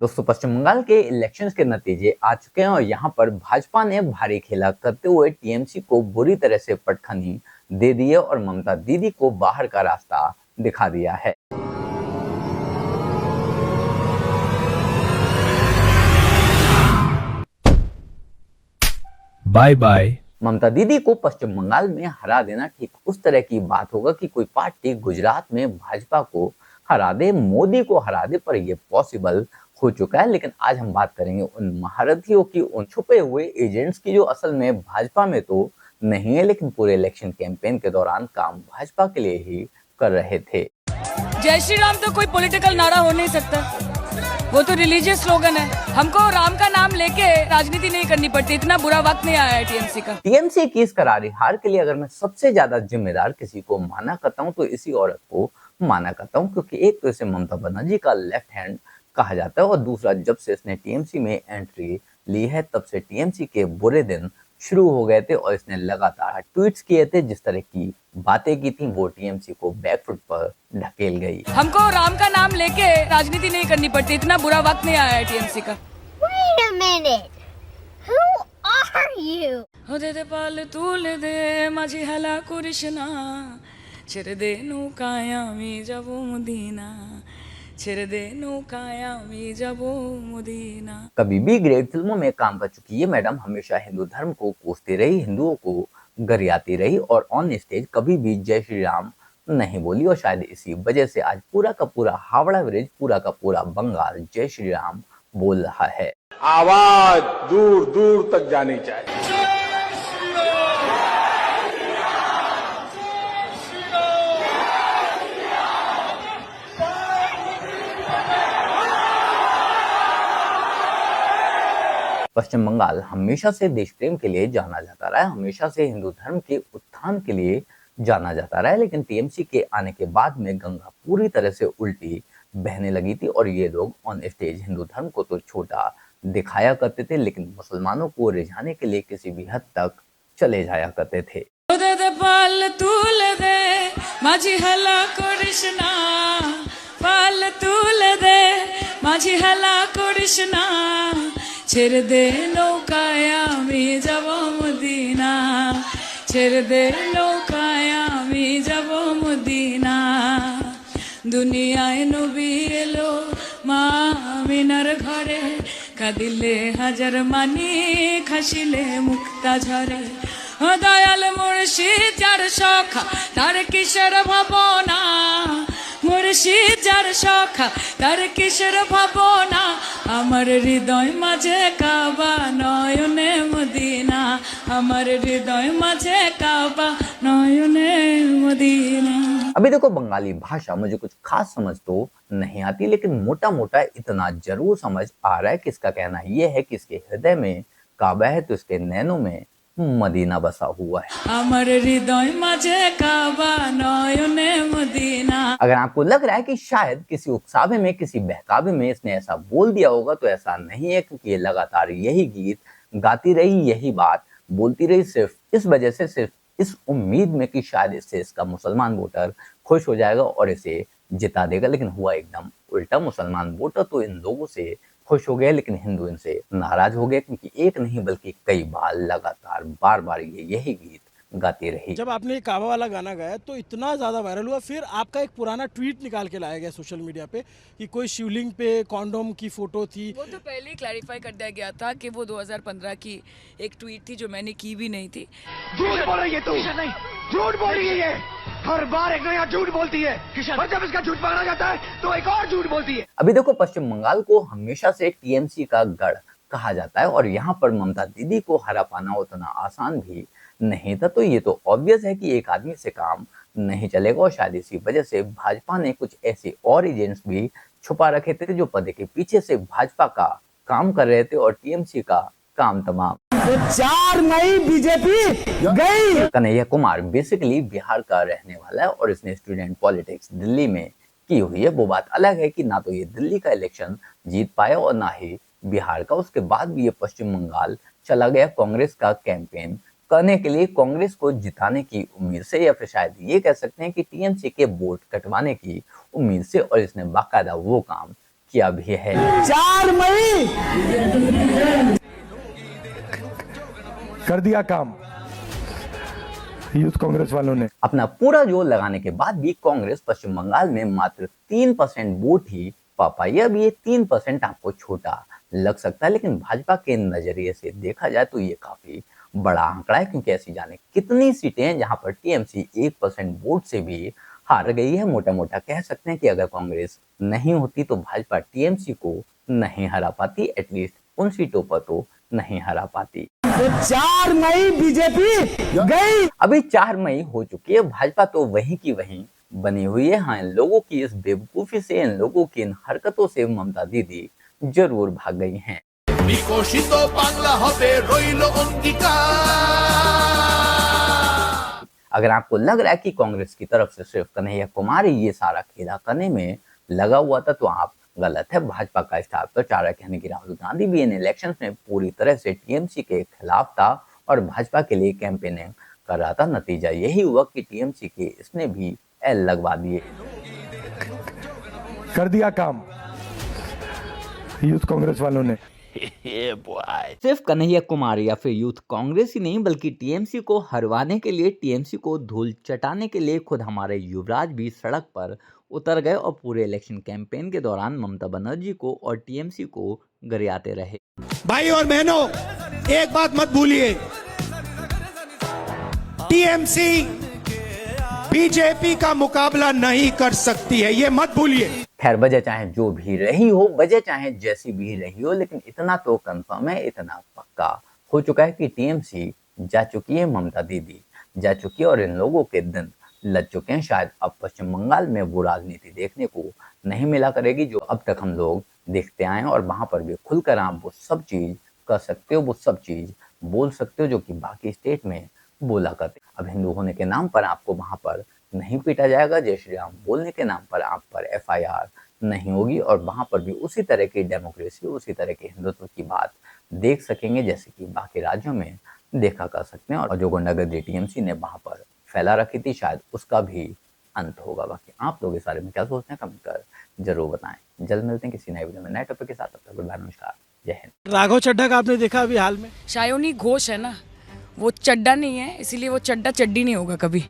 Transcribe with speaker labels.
Speaker 1: दोस्तों, पश्चिम बंगाल के इलेक्शंस के नतीजे आ चुके हैं और यहाँ पर भाजपा ने भारी खेला करते हुए टीएमसी को बुरी तरह से पटखनी दे दी है और ममता दीदी को बाहर का रास्ता दिखा दिया है।
Speaker 2: Bye bye.
Speaker 1: ममता दीदी को पश्चिम बंगाल में हरा देना ठीक उस तरह की बात होगा कि कोई पार्टी गुजरात में भाजपा को हरा दे, मोदी को हरा दे, पर यह पॉसिबल हो चुका है। लेकिन आज हम बात करेंगे उन महारथियों की, उन छुपे हुए एजेंट्स की जो असल में भाजपा में तो नहीं है लेकिन पूरे इलेक्शन कैंपेन के दौरान काम भाजपा के लिए ही कर रहे थे।
Speaker 3: जय श्री राम तो कोई पॉलिटिकल नारा हो नहीं सकता, वो तो रिलीजियस स्लोगन है। हमको राम का नाम लेके राजनीति नहीं करनी पड़ती, इतना बुरा वक्त नहीं आया है टीएमसी का।
Speaker 1: टीएमसी की इस करारी हार के लिए अगर मैं सबसे ज्यादा जिम्मेदार किसी को माना करता हूँ तो इसी औरत को माना करता हूँ, क्योंकि एक तो इसे ममता बनर्जी का लेफ्ट हैंड कहा जाता है और दूसरा, जब से इसने टीएमसी में एंट्री ली है तब से टीएमसी के बुरे दिन शुरू हो गए थे और इसने लगातार ट्वीट्स किए थे, जिस तरह की बातें की थी वो टीएमसी को बैकफुट पर ढकेल गई।
Speaker 3: हमको राम का नाम लेके राजनीति नहीं करनी पड़ती, इतना बुरा वक्त नहीं आया है टीएमसी का।
Speaker 4: Wait a minute. Who are you?
Speaker 3: हो दे दे पाल तूल दे माझी हला कृष्णा, ছেড়ে দে নৌকায় আমি যাব মদিনা, ছেড়ে দे নৌকায় আমি যাব মদিনা।
Speaker 1: कभी भी ग्रेट फिल्मों में काम कर चुकी ये मैडम हमेशा हिंदू धर्म को कोसती रही, हिंदुओं को गरियाती रही और ऑन स्टेज कभी भी जय श्री राम नहीं बोली। और शायद इसी वजह से आज पूरा का पूरा हावड़ा ब्रिज, पूरा का पूरा बंगाल जय श्री राम बोल रहा है।
Speaker 5: आवाज दूर दूर तक जानी चाहिए।
Speaker 1: पश्चिम बंगाल हमेशा से देश प्रेम के लिए जाना जाता रहा है, हमेशा से हिंदू धर्म के उत्थान के लिए जाना जाता रहा है, लेकिन टीएमसी के आने के बाद में गंगा पूरी तरह से उल्टी बहने लगी थी और ये लोग ऑन स्टेज हिंदू धर्म को तो छोटा दिखाया करते थे लेकिन मुसलमानों को रिझाने के लिए किसी भी हद तक चले जाया करते थे।
Speaker 3: हो दे दे पाल तूल दे माझी हला कृष्णा, पाल तूल दे माझी हला कृष्णा, ছেড়ে দে নৌকায় আমি যাব মদিনা, ছেড়ে দে নৌকায় আমি যাব মদিনা। দুনিয়ায় নবী এলো মা আমিনার ঘরে, কাঁদিলে হাজার মানি খাসিলে মুক্তা ঝরে। ও দয়াল মুর্শিদ যার সখা তার কিশোর ভাবনা, মুর্শিদ যার সখা তার কিশোর ভাবনা, আমার হৃদয় মাঝে কাবা নয়নে মদিনা, আমার হৃদয় মাঝে কাবা নয়নে মদিনা।
Speaker 1: अभी देखो, बंगाली भाषा मुझे कुछ खास समझ तो नहीं आती लेकिन मोटा मोटा इतना जरूर समझ आ रहा है कि इसका कहना यह है कि इसके हृदय में काबा है तो इसके नैनों में मदीना बसा हुआ है।
Speaker 3: আমার হৃদয় মাঝে কাবা নয়নে মদিনা।
Speaker 1: अगर आपको लग रहा है कि शायद किसी उकसावे में, किसी बहकावे में इसने ऐसा बोल दिया होगा तो ऐसा नहीं है, क्योंकि ये लगातार यही गीत गाती रही, यही बात बोलती रही, सिर्फ इस वजह से, सिर्फ इस उम्मीद में कि शायद इससे इसका मुसलमान वोटर खुश हो जाएगा और इसे जिता देगा। लेकिन हुआ एकदम उल्टा, मुसलमान वोटर तो इन लोगों से खुश हो गए लेकिन हिंदू इनसे नाराज हो गए, क्योंकि एक नहीं बल्कि कई बार लगातार बार बार ये यही गीत गाती रही।
Speaker 6: जब आपने ये काबा वाला गाना गाया तो इतना ज़्यादा वायरल हुआ, फिर आपका एक पुराना ट्वीट निकाल के लाया गया सोशल मीडिया पे कि कोई शिवलिंग पे कॉन्डोम की फोटो थी।
Speaker 3: वो तो पहले ही क्लैरिफाई कर दिया गया था कि वो 2015 की एक ट्वीट थी जो मैंने की भी नहीं थी।
Speaker 5: झूठ बोल रही है तू, झूठ बोल रही है ये। हर बार एक नया झूठ बोलती है और जब इसका झूठ पकड़ा जाता है तो एक और झूठ बोलती है।
Speaker 1: अभी देखो, पश्चिम बंगाल को हमेशा से टीएमसी का गढ़ कहा जाता है और यहाँ पर ममता दीदी को हरा पाना उतना आसान भी नहीं था, तो ये तो ऑब्वियस है कि एक आदमी से काम नहीं चलेगा और शायद इसी वजह से भाजपा ने कुछ ऐसे और एजेंट्स भी छुपा रखे थे जो पर्दे के पीछे से भाजपा का काम कर रहे थे और टीएमसी का काम तमाम।
Speaker 6: 4 मई बीजेपी गई।
Speaker 1: कन्हैया कुमार बेसिकली बिहार का रहने वाला है और इसने स्टूडेंट पॉलिटिक्स दिल्ली में की हुई है। वो बात अलग है कि ना तो ये दिल्ली का इलेक्शन जीत पाया और ना ही बिहार का। उसके बाद भी ये पश्चिम बंगाल चला गया कांग्रेस का कैंपेन करने के लिए, कांग्रेस को जिताने की उम्मीद से, या फिर शायद ये कह सकते हैं कि टीएमसी के वोट कटवाने की उम्मीद से, और इसने बाकायदा वो काम किया भी है।
Speaker 6: 4 मई
Speaker 2: कर दिया काम यूथ कांग्रेस वालों ने।
Speaker 1: अपना पूरा जोर लगाने के बाद भी कांग्रेस पश्चिम बंगाल में मात्र 3% वोट ही पा पाई। अब ये 3% आपको छोटा लग सकता है, लेकिन भाजपा के नजरिए से देखा जाए तो ये काफी बड़ा आंकड़ा है, क्योंकि ऐसी जाने कितनी सीटें हैं जहां पर टीएमसी 1% वोट से भी हार गई है। मोटा मोटा कह सकते हैं कि अगर कांग्रेस नहीं होती तो भाजपा टीएमसी को नहीं हरा पाती, एटलीस्ट उन सीटों पर तो नहीं हरा पाती।
Speaker 6: तो 4 मई बीजेपी गई।
Speaker 1: अभी 4 मई हो चुकी है, भाजपा तो वहीं की वहीं बनी हुई है। हाँ, इन लोगों की इस बेवकूफी से, इन लोगों की इन हरकतों से ममता दीदी जरूर भाग गई हैं। अगर आपको लग रहा है कि कांग्रेस की तरफ से सिर्फ कन्हैया कुमार ही ये सारा खेला करने में लगा हुआ था, तो आप गलत है। भाजपा का स्टाफ तो चाह रहा है कि राहुल गांधी भी इन इलेक्शंस में पूरी तरह से टीएमसी के खिलाफ था और भाजपा के लिए कैंपेनिंग कर रहा था। नतीजा यही हुआ कि टीएमसी के इसने भी एल लगवा दिए।
Speaker 2: कर दिया काम यूथ कांग्रेस वालों ने।
Speaker 1: सिर्फ कन्हैया कुमार या फिर यूथ कांग्रेस ही नहीं, बल्कि टीएमसी को हरवाने के लिए, टीएमसी को धूल चटाने के लिए खुद हमारे युवराज भी सड़क पर उतर गए और पूरे इलेक्शन कैंपेन के दौरान ममता बनर्जी को और टीएमसी को गरियाते रहे।
Speaker 7: भाई और बहनों, एक बात मत भूलिए, टीएमसी बीजेपी का मुकाबला नहीं कर सकती है, ये मत भूलिए।
Speaker 1: खैर, वजह चाहे जो भी रही हो, वजह चाहे जैसी भी रही हो, लेकिन इतना तो कंफर्म है, इतना पक्का हो चुका है कि टीएमसी जा चुकी है, ममता दीदी जा चुकी है और इन लोगों के दिन लग चुके हैं। शायद अब पश्चिम बंगाल में वो राजनीति देखने को नहीं मिला करेगी जो अब तक हम लोग देखते आए हैं, और वहां पर भी खुलकर आप वो सब चीज कर सकते हो, वो सब चीज बोल सकते हो जो कि बाकी स्टेट में बोला करते। अब हिंदू होने के नाम पर आपको वहां पर नहीं पीटा जाएगा, जय श्री राम बोलने के नाम पर आप पर एफआईआर नहीं होगी, और वहां पर भी उसी तरह की डेमोक्रेसी, उसी तरह के हिंदुत्व की बात देख सकेंगे जैसे कि बाकी राज्यों में देखा कर सकते हैं। और जो गुंडागर्दी टीएमसी ने वहां पर फैला रखी थी, शायद उसका भी अंत होगा। बाकी आप लोग इस बारे में क्या सोचते हैं, कमेंट कर जरूर बताएं। जल्द मिलते हैं किसी नए वीडियो में नए टॉपिक के साथ। तब तक गुड बाय, नमस्कार, जय हिंद।
Speaker 6: राघव चड्ढा का आपने देखा अभी हाल में?
Speaker 3: शायोनी घोष है ना, वो चड्डा नहीं है, इसीलिए वो चड्डा चड्डी नहीं होगा कभी।